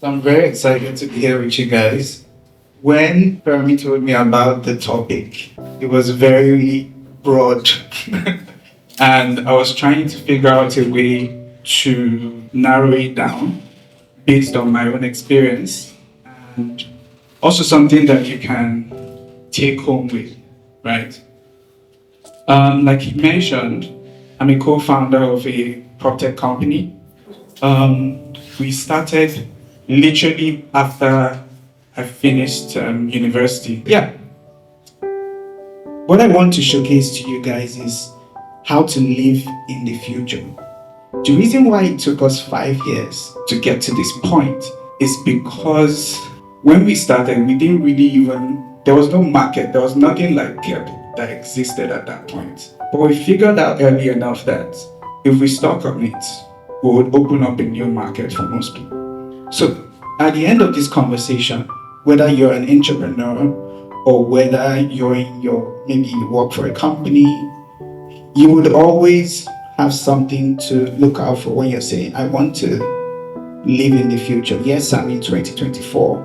I'm very excited to be here with you guys. When Fermi told me about the topic, it was very broad. And I was trying to figure out a way to narrow it down based on my own experience and also something that you can take home with, right? Like he mentioned, I'm a co-founder of a PropTech company. We started literally after I finished university. Yeah. What I want to showcase to you guys is how to live in the future. The reason why it took us 5 years to get to this point is because when we started, we didn't really even, there was no market, there was nothing like Keble that existed at that point. But we figured out early enough that if we stuck on it, we would open up a new market for most people. So at the end of this conversation, whether you're an entrepreneur or whether you're in your, maybe you work for a company, you would always have something to look out for when you're saying, I want to live in the future. Yes, I'm in 2024,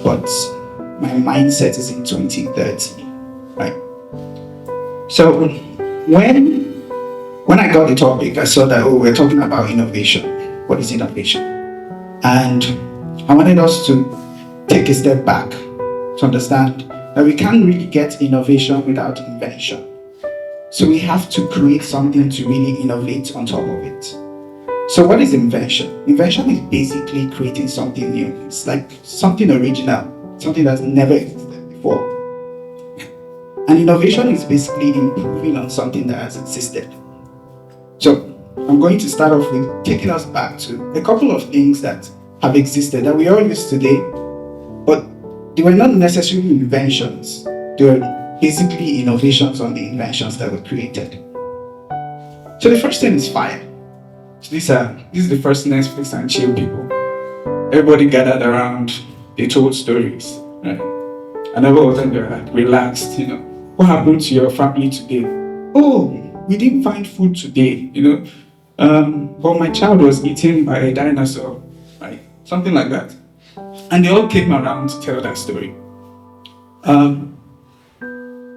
but my mindset is in 2030, right? So when I got the topic, I saw that, oh, we're talking about innovation. What is innovation? And I wanted us to take a step back to understand that we can't really get innovation without invention. So we have to create something to really innovate on top of it. So what is invention? Invention is basically creating something new. It's like something original, something that's never existed before. And innovation is basically improving on something that has existed. So I'm going to start off with taking us back to a couple of things that have existed that we all use today, but they were not necessarily inventions. They were basically innovations on the inventions that were created. So the first thing is fire. So this is the first Netflix and chill people. Everybody gathered around, they told stories, right? And everyone was in there like, relaxed, What happened to your family today? Oh, we didn't find food today, But my child was eaten by a dinosaur, right? Something like that. And they all came around to tell that story.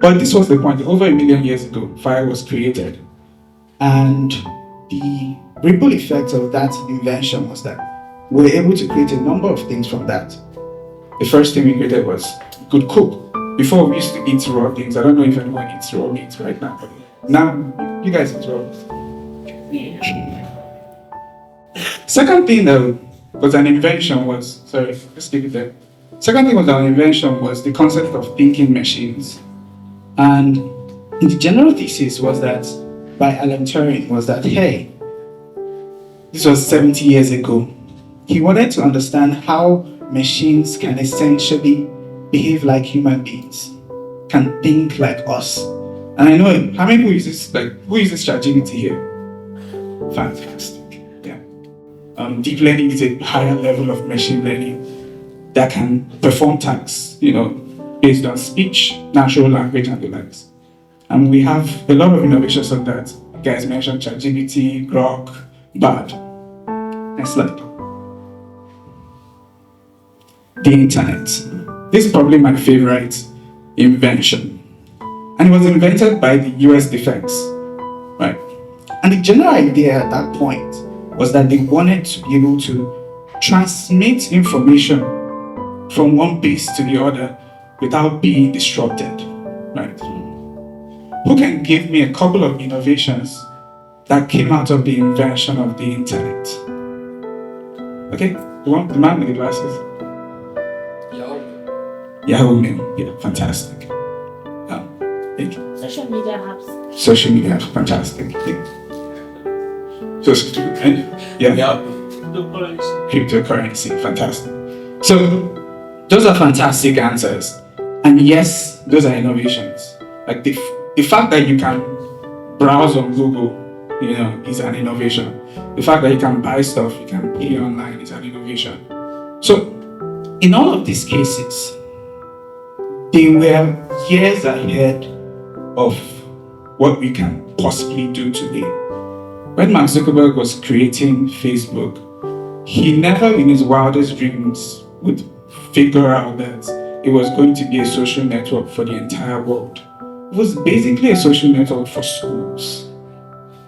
But this was the point. Over 1 million years ago, fire was created. And the ripple effect of that invention was that we were able to create a number of things from that. The first thing we created was we could cook. Before we used to eat raw things. I don't know if anyone eats raw meat right now, but now you guys eat raw meat. Second thing that was an invention was, sorry, let's keep it there. Second thing was an invention was the concept of thinking machines. And the general thesis was that, by Alan Turing, was that, hey, this was 70 years ago. He wanted to understand how machines can essentially behave like human beings, can think like us. And I know, how many people use this, who uses ChatGPT here? Fantastic, yeah. Deep learning is a higher level of machine learning that can perform tasks, based on speech, natural language, and the likes. And we have a lot of innovations on that. You guys mentioned ChatGPT, Grok, BARD. Next slide. The internet. This is probably my favorite invention. And it was invented by the US Defense, right? And the general idea at that point was that they wanted to be able to transmit information from one base to the other without being disrupted, right? Who can give me a couple of innovations that came out of the invention of the internet? Okay, the man with the glasses. Yahoo Mail, yeah, fantastic. Thank you. Social media apps. Social media apps, fantastic. Yeah. Cryptocurrency, fantastic. So those are fantastic answers. And yes, those are innovations. Like the fact that you can browse on Google, is an innovation. The fact that you can buy stuff, you can pay online is an innovation. So in all of these cases, they were years ahead of what we can possibly do today. When Mark Zuckerberg was creating Facebook, he never in his wildest dreams would figure out that it was going to be a social network for the entire world. It was basically a social network for schools,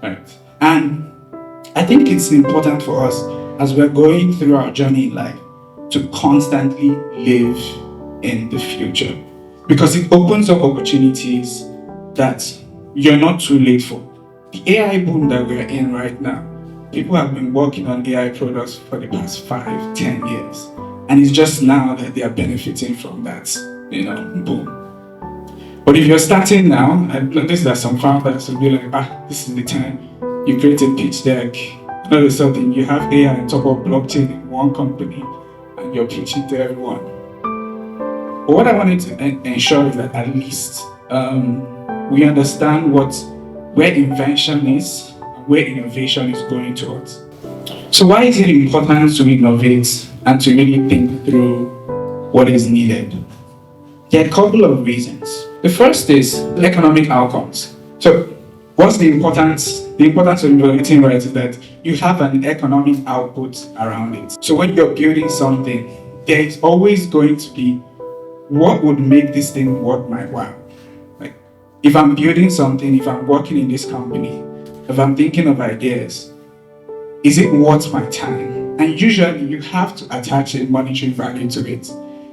right? And I think it's important for us as we're going through our journey in life to constantly live in the future, because it opens up opportunities that you're not too late for. The AI boom that we're in right now, people have been working on AI products for the past 5-10 years, and it's just now that they are benefiting from that, boom. But if you're starting now, I notice that some founders will be like, this is the time. You create a pitch deck, all of a sudden you have AI on top of blockchain in one company, and you're pitching to everyone. But what I wanted to ensure is that at least we understand where invention is and where innovation is going towards. So why is it important to innovate and to really think through what is needed? There are a couple of reasons. The first is economic outcomes. So what's the importance? The importance of innovating, right, is that you have an economic output around it. So when you're building something, there is always going to be what would make this thing worth my while. Like, if I'm building something, if I'm working in this company, if I'm thinking of ideas, is it worth my time? And usually you have to attach a monetary value to it.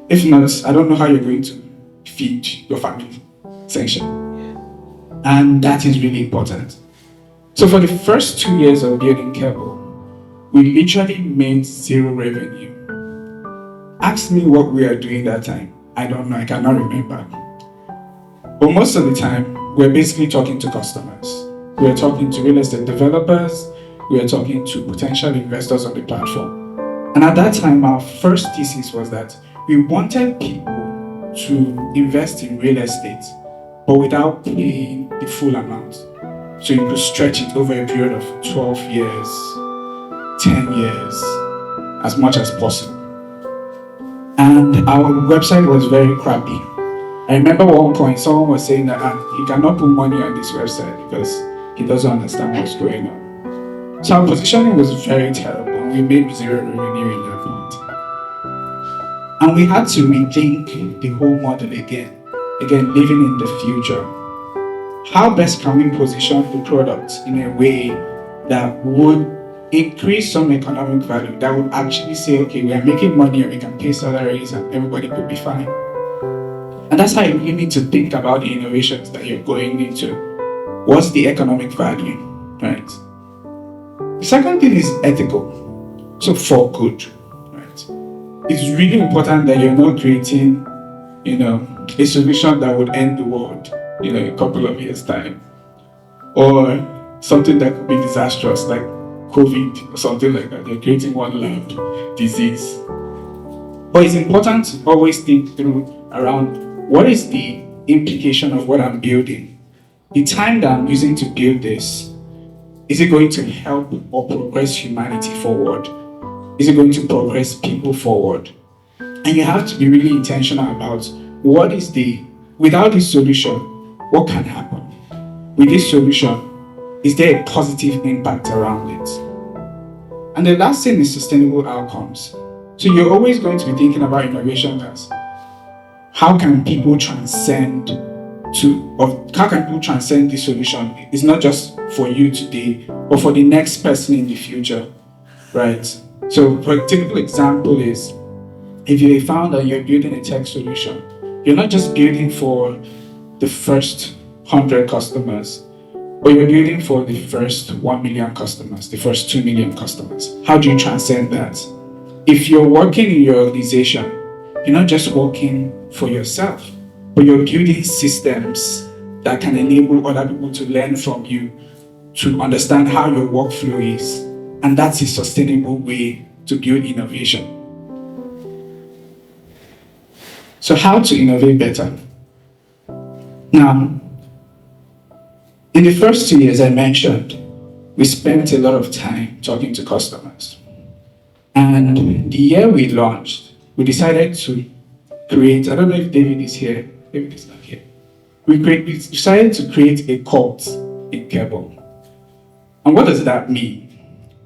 If not, I don't know how you're going to feed your family, essentially. And that is really important. So for the first 2 years of building Keble, we literally made zero revenue. Ask me what we are doing that time. I don't know, I cannot remember. But most of the time, we're basically talking to customers. We're talking to real estate developers. We're talking to potential investors on the platform. And at that time, our first thesis was that we wanted people to invest in real estate, but without paying the full amount. So you could stretch it over a period of 12 years, 10 years, as much as possible. And our website was very crappy. I remember at one point someone was saying that he cannot put money on this website because he doesn't understand what's going on. So our positioning was very terrible, and we made zero revenue in that point. And we had to rethink the whole model again, living in the future. How best can we position the product in a way that would increase some economic value, that would actually say, okay, we are making money and we can pay salaries and everybody could be fine. And that's how you need to think about the innovations that you're going into. What's the economic value, right? The second thing is ethical, so for good, right? It's really important that you're not creating, a solution that would end the world, in a couple of years' time, or something that could be disastrous, like COVID or something like that. You're creating one lab disease. But it's important to always think through around what is the implication of what I'm building. The time that I'm using to build this, is it going to help or progress humanity forward? Is it going to progress people forward? And you have to be really intentional about what is without this solution, what can happen? With this solution, is there a positive impact around it? And the last thing is sustainable outcomes. So you're always going to be thinking about innovation as how can people transcend this solution? It's not just for you today, but for the next person in the future, right? So for a typical example is, if you're a founder and you're building a tech solution, you're not just building for the first 100 customers, but you're building for the first 1 million customers, the first 2 million customers. How do you transcend that? If you're working in your organization, you're not just working for yourself, but you're building systems that can enable other people to learn from you, to understand how your workflow is. And that's a sustainable way to build innovation. So how to innovate better? Now, in the first 2 years I mentioned, we spent a lot of time talking to customers. And the year we launched, we decided to create, I don't know if David is here, David is not here. We decided to create a cult in Keble. And what does that mean?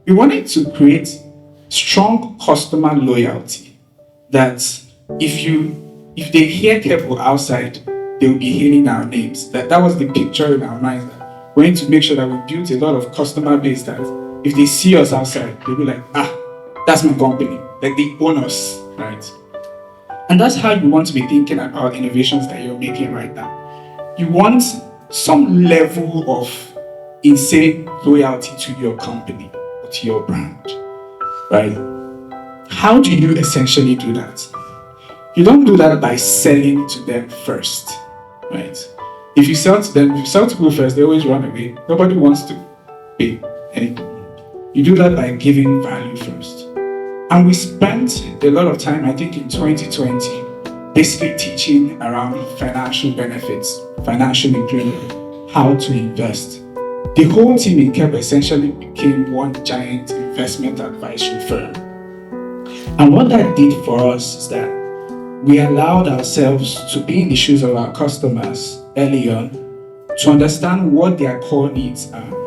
We wanted to create strong customer loyalty, that if they hear Keble outside, they will be hearing our names. That was the picture in our minds. That we need to make sure that we build a lot of customer base that if they see us outside, they'll be like, that's my company. Like they own us, right? And that's how you want to be thinking about innovations that you're making right now. You want some level of insane loyalty to your company or to your brand, right? How do you essentially do that? You don't do that by selling to them first, right? If you sell to them, if you sell to people first, they always run away. Nobody wants to pay anything. You do that by giving value first. And we spent a lot of time, I think in 2020, basically teaching around financial benefits, financial inclusion, how to invest. The whole team in Keble essentially became one giant investment advisory firm. And what that did for us is that we allowed ourselves to be in the shoes of our customers early on, to understand what their core needs are,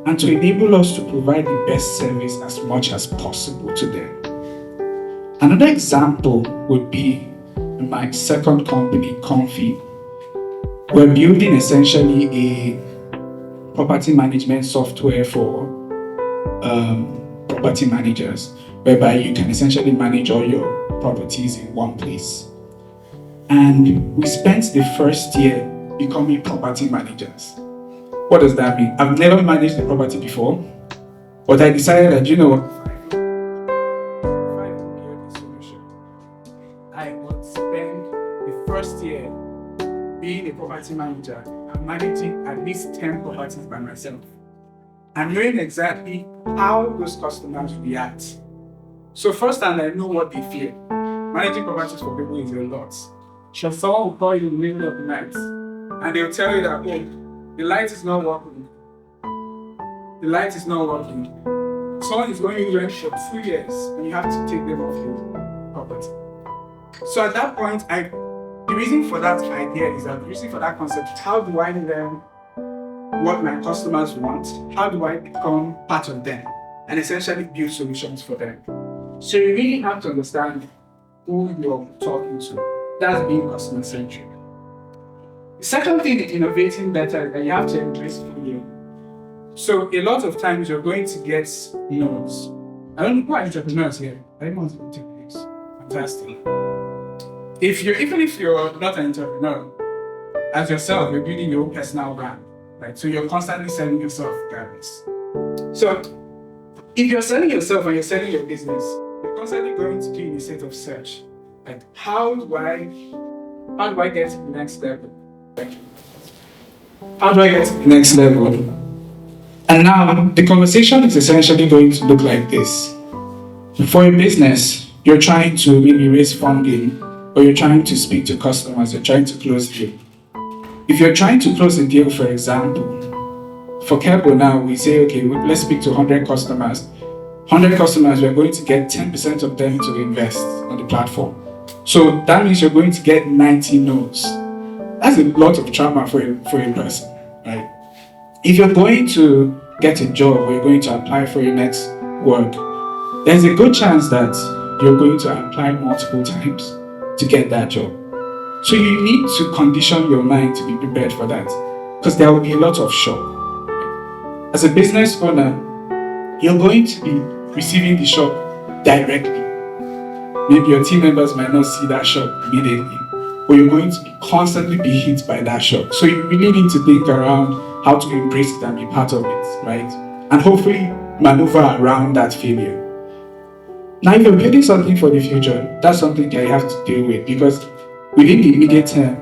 and to enable us to provide the best service as much as possible to them. Another example would be my second company, Comfy. We're building essentially a property management software for property managers, whereby you can essentially manage all your properties in one place. And we spent the first year becoming property managers. What does that mean? I've never managed a property before, but I decided that, if I build a solution, I would spend the first year being a property manager and managing at least 10 properties by myself, and knowing exactly how those customers react. So firsthand, I know what they feel. Managing properties for people is a lot. So someone will call you in the middle of the night and they'll tell you that, the light is not working. The light is not working. Someone is going to rent for 2 years and you have to take them off your property. So at that point, the reason for that idea is that the reason for that concept is, how do I learn what my customers want? How do I become part of them and essentially build solutions for them? So you really have to understand who you're talking to. That's being customer centric. The second thing in innovating better is that you have to embrace failure. So a lot of times you're going to get no's. I don't know who are entrepreneurs here. I don't want to take this. Fantastic. Even if you're not an entrepreneur, as yourself, you're building your own personal brand, right? So you're constantly selling yourself regardless. So if you're selling yourself and you're selling your business, you're constantly going to be in a state of search. Like, how do I get to the next level? How do I get to the next level? And now the conversation is essentially going to look like this. For a business, you're trying to maybe raise funding, or you're trying to speak to customers, you're trying to close the deal. If you're trying to close a deal, for example, for Keble now, we say, okay, let's speak to 100 customers. 100 customers, we're going to get 10% of them to invest on the platform. So that means you're going to get 90 no's. That's a lot of trauma for a person, right? If you're going to get a job or you're going to apply for your next work, there's a good chance that you're going to apply multiple times to get that job. So you need to condition your mind to be prepared for that, because there will be a lot of shock. As a business owner, you're going to be receiving the shock directly. Maybe your team members might not see that shock immediately, but you're going to constantly be hit by that shock. So you really need to think around how to embrace it and be part of it, right? And hopefully maneuver around that failure. Now, if you're building something for the future, that's something that you have to deal with, because within the immediate term,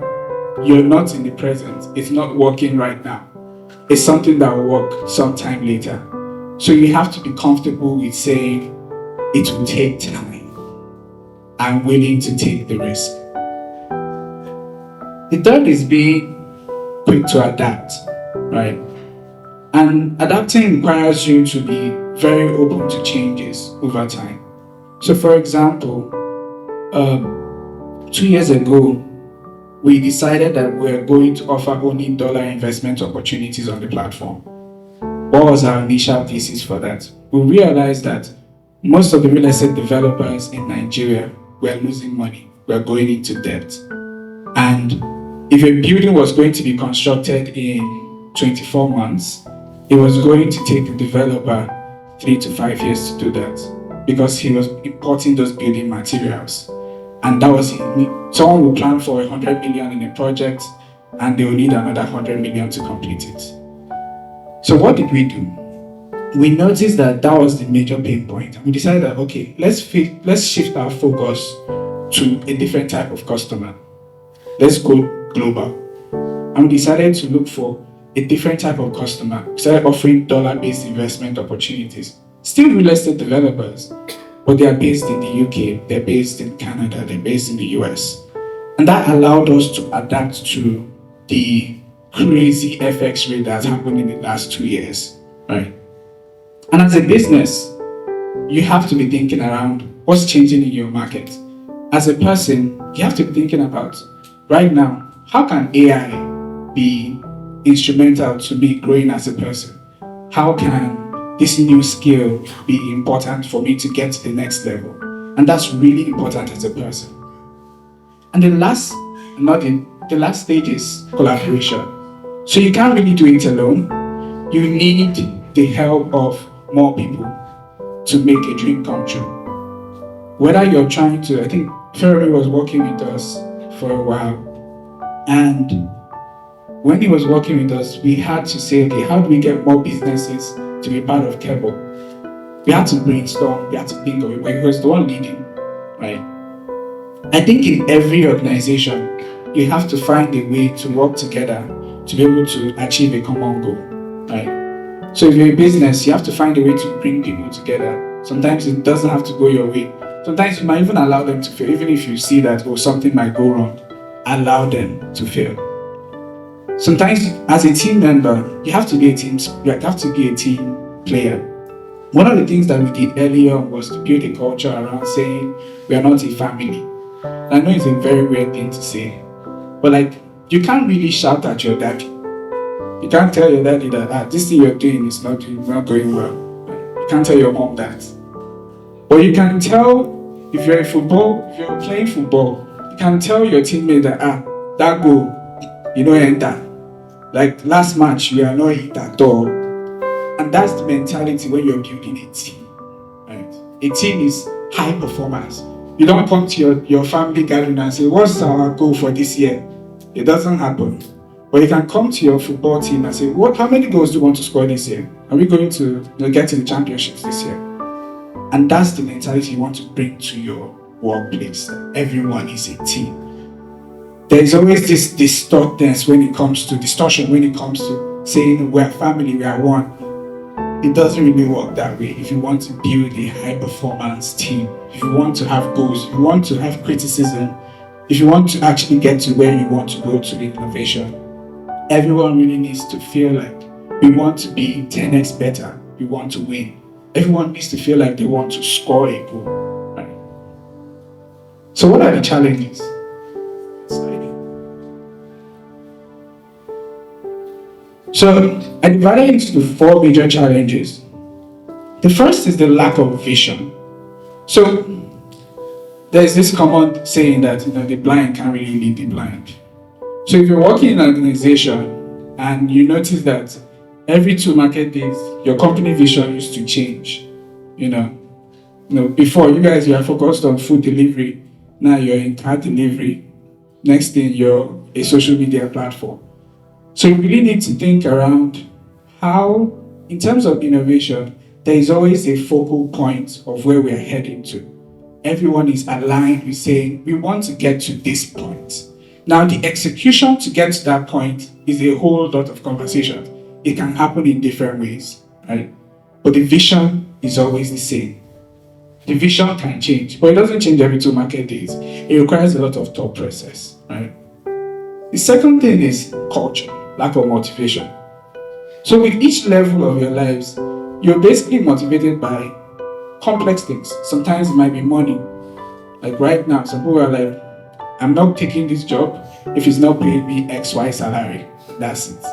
you're not in the present. It's not working right now. It's something that will work sometime later. So you have to be comfortable with saying, it will take time. I'm willing to take the risk. The third is being quick to adapt, right? And adapting requires you to be very open to changes over time. So for example, 2 years ago, we decided that we're going to offer only dollar investment opportunities on the platform. What was our initial thesis for that? We realized that most of the real estate developers in Nigeria were losing money, were going into debt. And if a building was going to be constructed in 24 months, it was going to take the developer 3 to 5 years to do that because he was importing those building materials. And that was, someone will plan for 100 million in a project and they will need another 100 million to complete it. So what did we do? We noticed that that was the major pain point. And we decided that, okay, let's shift our focus to a different type of customer. Let's go global. And we decided to look for a different type of customer. We started offering dollar-based investment opportunities. Still real estate developers, but they are based in the UK, they're based in Canada, they're based in the US. And that allowed us to adapt to the crazy FX rate that's happened in the last 2 years, right? And as a business, you have to be thinking around what's changing in your market. As a person, you have to be thinking about, right now, how can AI be instrumental to me growing as a person? How can this new skill be important for me to get to the next level? And that's really important as a person. And the last stage is collaboration. So you can't really do it alone. You need the help of more people to make a dream come true. Whether you're trying to, I think Ferry was working with us for a while, and when he was working with us, we had to say, okay, how do we get more businesses to be part of Keble? We had to brainstorm, we had to think of it, but he was the one leading, right? I think in every organization, you have to find a way to work together to be able to achieve a common goal, right? So if you're a business, you have to find a way to bring people together. Sometimes it doesn't have to go your way. Sometimes you might even allow them to fail. Even if you see that, something might go wrong, allow them to fail. Sometimes as a team member, you have to be a team player. One of the things that we did earlier was to build a culture around saying we are not a family. I know it's a very weird thing to say, but you can't really shout at your daddy. You can't tell your daddy that this thing you're doing is not going well. You can't tell your mom that. But you can tell, if you're playing football, you can tell your teammate that that goal, you know, enter. Like last match, we are not hit at all. And that's the mentality when you're building a team. Right? A team is high performance. You don't come to your family gathering and say, what's our goal for this year? It doesn't happen. But you can come to your football team and say, how many goals do you want to score this year? Are we going to get to the championships this year? And that's the mentality you want to bring to your workplace. Everyone is a team. There is always this distortion when it comes to saying we're family, we are one. It doesn't really work that way. If you want to build a high performance team, if you want to have goals, if you want to have criticism, if you want to actually get to where you want to go to the innovation, everyone really needs to feel like we want to be 10x better. We want to win. Everyone needs to feel like they want to score a goal. Right? So what are the challenges? So I divided it into 4 major challenges. The first is the lack of vision. So there's this common saying that the blind can't really lead the blind. So if you're working in an organization and you notice that every 2 market days, your company vision used to change. Before you guys were focused on food delivery, now you're in car delivery. Next thing, you're a social media platform. So you really need to think around how, in terms of innovation, there is always a focal point of where we are heading to. Everyone is aligned with saying, we want to get to this point. Now, the execution to get to that point is a whole lot of conversation. It can happen in different ways, right? But the vision is always the same. The vision can change, but it doesn't change every 2 market days. It requires a lot of thought process, right? The second thing is culture, lack of motivation. So with each level of your lives, you're basically motivated by complex things. Sometimes it might be money. Like right now, some people are like, I'm not taking this job if it's not paying me XY salary. That's it.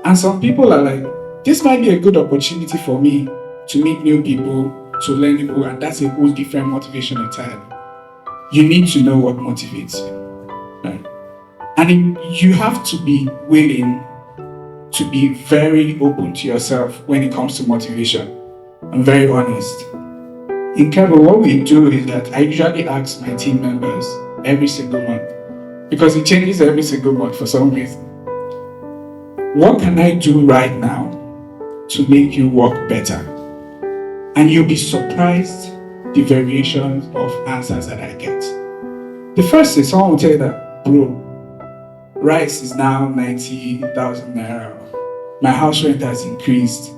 And some people are like, this might be a good opportunity for me to meet new people, to learn new, and that's a whole different motivation entirely. You need to know what motivates you, right? And you have to be willing to be very open to yourself when it comes to motivation. I'm very honest. In Keble, what we do is that I usually ask my team members every single month, because it changes every single month for some reason. What can I do right now to make you work better? And you'll be surprised the variations of answers that I get. The first is someone will tell you that, bro, rice is now 90,000 naira. My house rent has increased.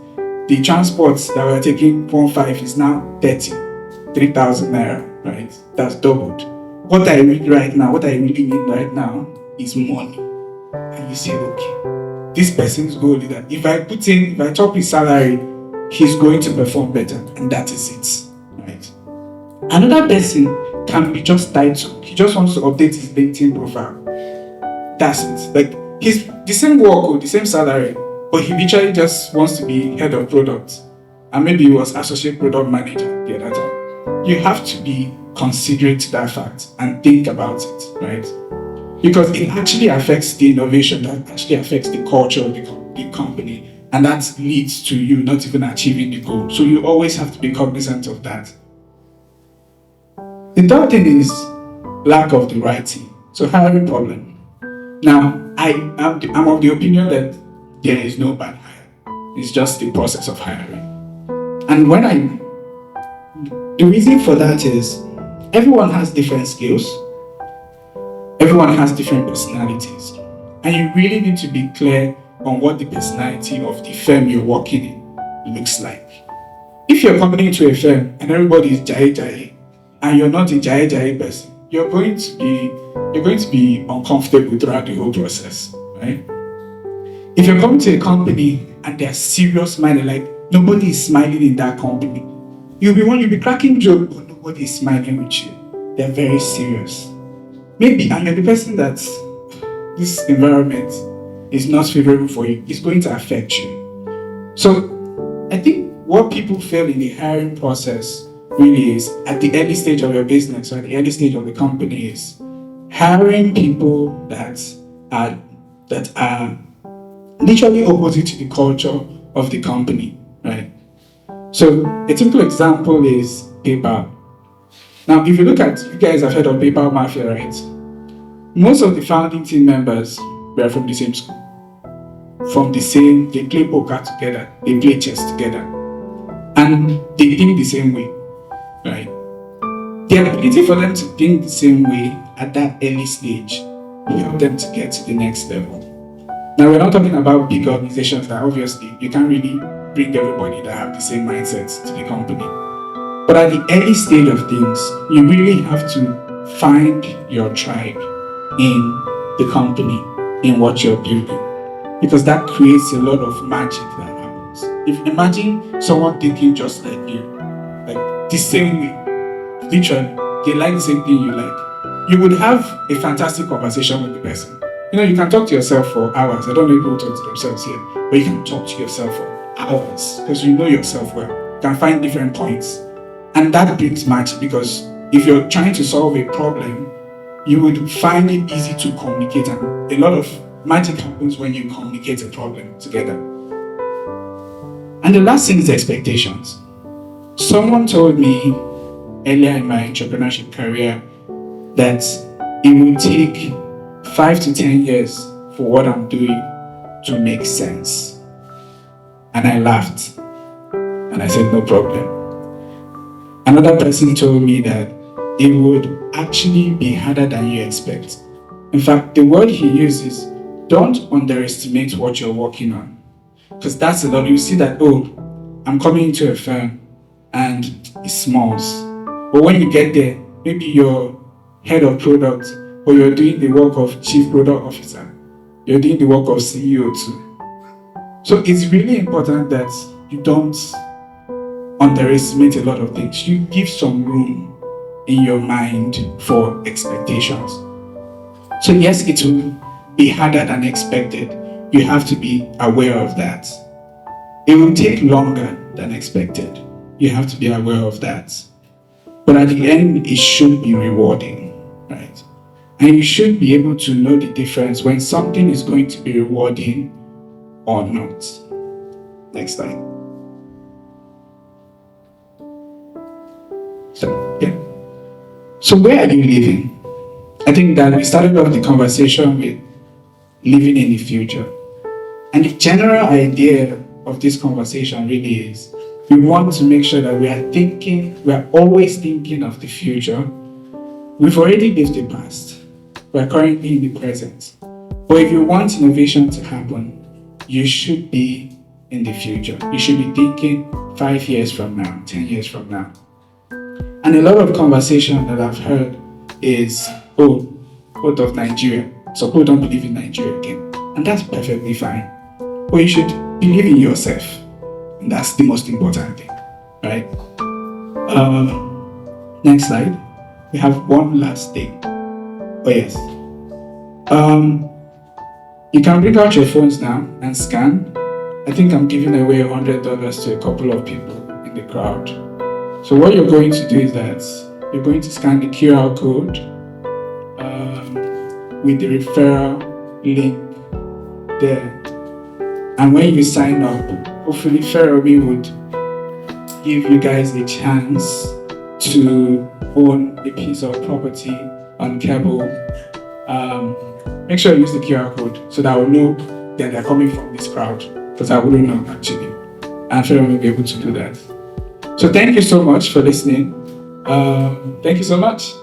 The transport that we're taking 1.5 is now 3,000 naira, right? That's doubled. What I need right now, what I really need right now is money. And you say, okay, this person's goal is that if I top his salary, he's going to perform better, and that is it, right? Another person can be just titled. He just wants to update his LinkedIn profile. That's it. Like, he's the same work or the same salary, but he literally just wants to be head of product, and maybe he was associate product manager the other time. You have to be considerate to that fact and think about it, right? Because it actually affects the innovation, that actually affects the culture of the company, and that leads to you not even achieving the goal. So you always have to be cognizant of that. The third thing is lack of the right team. So hiring problem. Now, I'm of the opinion that there is no bad hire. It's just the process of hiring. And the reason for that is everyone has different skills. Everyone has different personalities. And you really need to be clear on what the personality of the firm you're working in looks like. If you're coming into a firm and everybody is jai, and you're not a jai person, you're going to be uncomfortable throughout the whole process, right? If you're coming to a company and they're serious minded, like nobody is smiling in that company, you'll be cracking jokes, but nobody is smiling with you. They're very serious. Maybe, and you're the person that this environment is not favorable for you, it's going to affect you. So I think what people fail in the hiring process really is at the early stage of your business or at the early stage of the company is hiring people that are literally opposite to the culture of the company, right? So a typical example is PayPal. Now, if you look at, you guys have heard of PayPal Mafia, right? Most of the founding team members were from the same school. They play poker together, they play chess together, and they think the same way, right? The ability for them to think the same way at that early stage will help them to get to the next level. Now, we're not talking about big organizations that obviously you can't really bring everybody that have the same mindset to the company. But at the early stage of things, you really have to find your tribe in the company, in what you're building, because that creates a lot of magic that happens. If imagine someone thinking just like you, like the same way, literally, they like the same thing you like, you would have a fantastic conversation with the person. You know, you can talk to yourself for hours. I don't know if people talk to themselves here, but you can talk to yourself for hours because you know yourself well. You can find different points. And that brings magic, because if you're trying to solve a problem, you would find it easy to communicate, and a lot of magic happens when you communicate a problem together. And the last thing is expectations. Someone told me earlier in my entrepreneurship career that it will take 5 to 10 years for what I'm doing to make sense. And I laughed and I said, no problem. Another person told me that it would actually be harder than you expect. In fact, the word he uses, don't underestimate what you're working on. Because that's a lot. You see that, I'm coming into a firm and it's small. But when you get there, maybe you're head of product, or you're doing the work of chief product officer. You're doing the work of CEO too. So it's really important that you don't underestimate a lot of things. You give some room in your mind for expectations. So yes, it will be harder than expected. You have to be aware of that. It will take longer than expected. You have to be aware of that. But at the end, it should be rewarding, right? And you should be able to know the difference when something is going to be rewarding or not. Next slide. So, yeah. So where are you living? I think that we started off the conversation with living in the future. And the general idea of this conversation really is we want to make sure that we are always thinking of the future. We've already lived the past. We're currently in the present. But if you want innovation to happen, you should be in the future. You should be thinking 5 years from now, 10 years from now. And a lot of conversation that I've heard is, out of Nigeria. So people don't believe in Nigeria again. And that's perfectly fine. But you should believe in yourself. And that's the most important thing, right? Next slide. We have one last thing. Oh yes. You can bring out your phones now and scan. I think I'm giving away $100 to a couple of people in the crowd. So what you're going to do is that you're going to scan the QR code with the referral link there. And when you sign up, hopefully Ferrobi would give you guys a chance to own a piece of property on Keble. Make sure you use the QR code so that I will know that they're coming from this crowd, because I wouldn't know actually. And Ferrobi will be able to do that. So thank you so much for listening. Thank you so much.